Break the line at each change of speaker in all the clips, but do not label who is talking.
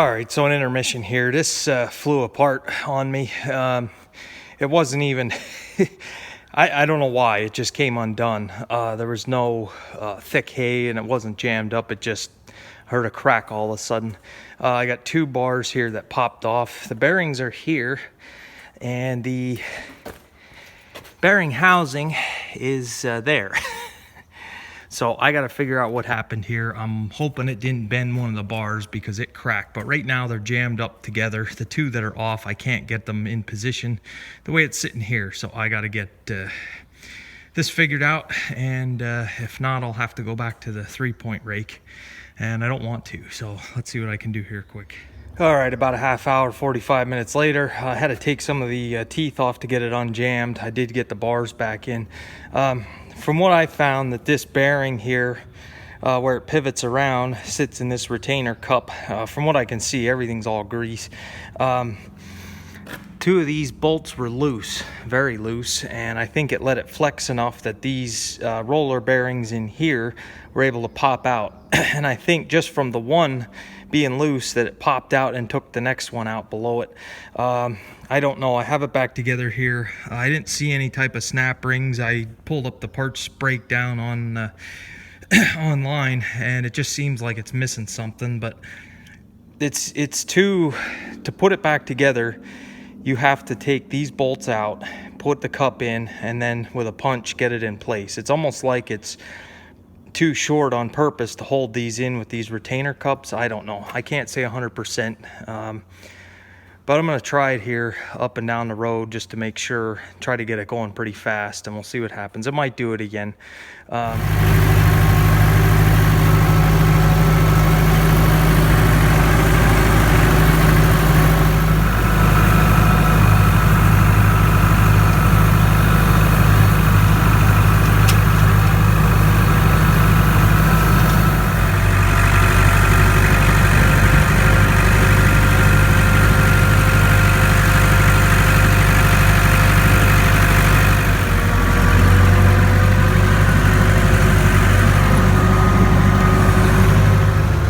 All right, so an intermission here. This flew apart on me. It wasn't even, I don't know why, it just came undone. There was no thick hay and it wasn't jammed up. It just heard a crack all of a sudden. I got two bars here that popped off. The bearings are here and the bearing housing is there. So I got to figure out what happened here. I'm hoping it didn't bend one of the bars because it cracked. But right now they're jammed up together. The two that are off, I can't get them in position the way it's sitting here. So I got to get this figured out. And if not, I'll have to go back to the 3-point rake. And I don't want to. So let's see what I can do here quick. All right, about a half hour, 45 minutes later, I had to take some of the teeth off to get it unjammed. I did get the bars back in. From what I found, that this bearing here, where it pivots around, sits in this retainer cup. From what I can see, everything's all grease. Two of these bolts were loose, very loose, and I think it let it flex enough that these roller bearings in here were able to pop out. And I think just from the one being loose that it popped out and took the next one out below it. I don't know. I have it back together here. I didn't see any type of snap rings. I pulled up the parts breakdown on online, and it just seems like it's missing something. But it's to put it back together, you have to take these bolts out, put the cup in, and then with a punch get it in place. It's almost like it's too short on purpose to hold these in with these retainer cups. I don't know. I can't say 100%. But I'm going to try it here up and down the road just to make sure, try to get it going pretty fast, and we'll see what happens. I might do it again.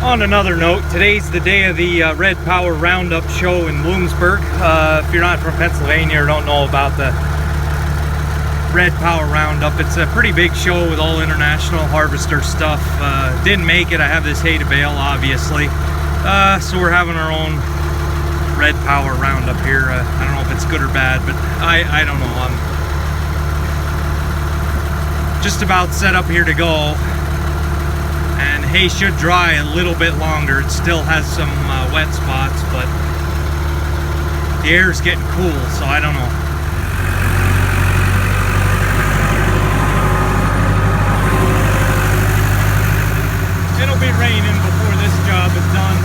On another note, today's the day of the Red Power Roundup show in Williamsburg. If you're not from Pennsylvania or don't know about the Red Power Roundup, it's a pretty big show with all international harvester stuff. Didn't make it. I have this hay to bale, obviously. So we're having our own Red Power Roundup here. I don't know if it's good or bad, but I don't know. I'm just about set up here to go. And hay should dry a little bit longer. It still has some wet spots, but the air's getting cool, so I don't know. It'll be raining before this job is done.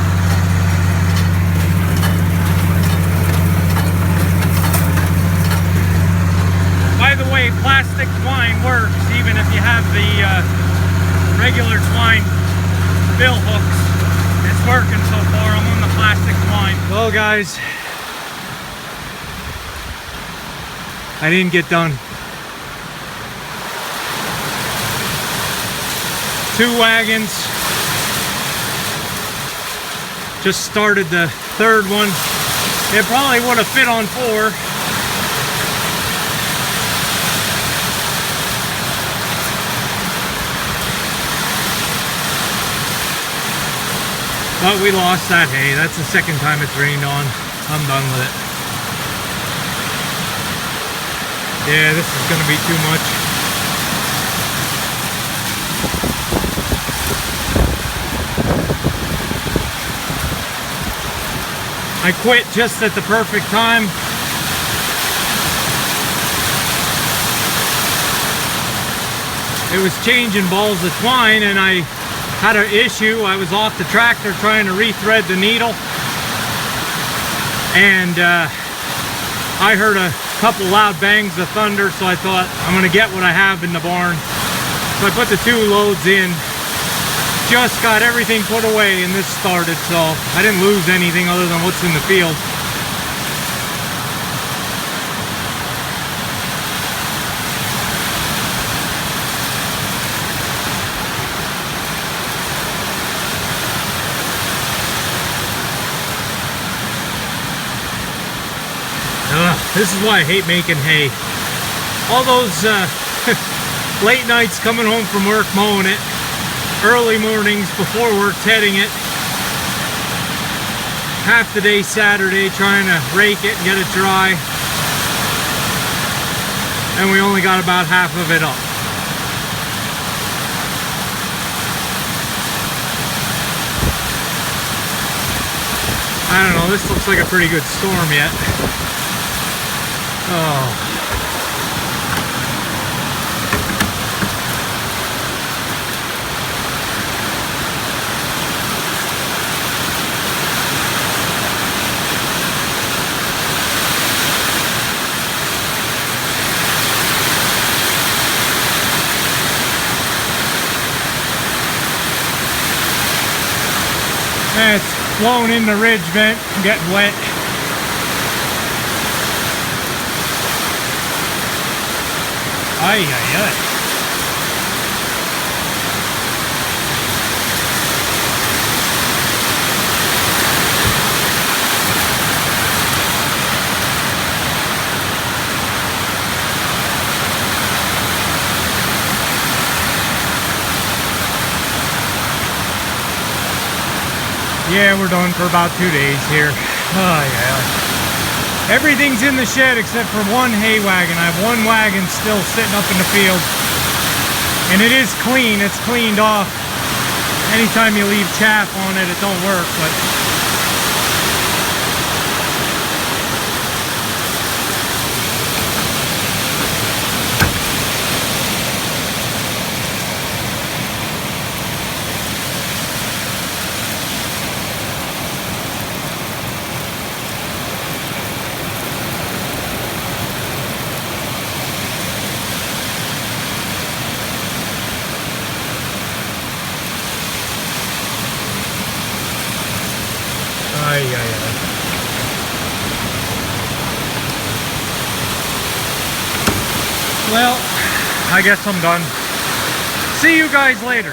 By the way, plastic twine works even if you have the regular twine bill hooks. It's working so far. I'm on the plastic twine. Well guys, I didn't get done. 2 wagons. Just started the 3rd one. It probably would have fit on 4. But we lost that hay. That's the 2nd time it's rained on. I'm done with it. Yeah, this is going to be too much. I quit just at the perfect time. It was changing balls of twine and I had an issue. I was off the tractor trying to rethread the needle, and I heard a couple loud bangs of thunder, so I thought I'm gonna get what I have in the barn. So I put the 2 loads in, just got everything put away, and this started, so I didn't lose anything other than what's in the field. This is why I hate making hay. All those late nights coming home from work mowing it, early mornings before work heading it, half the day Saturday trying to rake it and get it dry, and we only got about half of it up. I don't know, this looks like a pretty good storm yet. Oh. It's flowing in the ridge vent, getting wet. Ay, ay, ay. Yeah, we're done for about 2 days here. Oh, yeah. Everything's in the shed except for one hay wagon. I have one wagon still sitting up in the field. And it is clean. It's cleaned off. Anytime you leave chaff on it, it don't work. But ay, ay, ay. Well, I guess I'm done. See you guys later.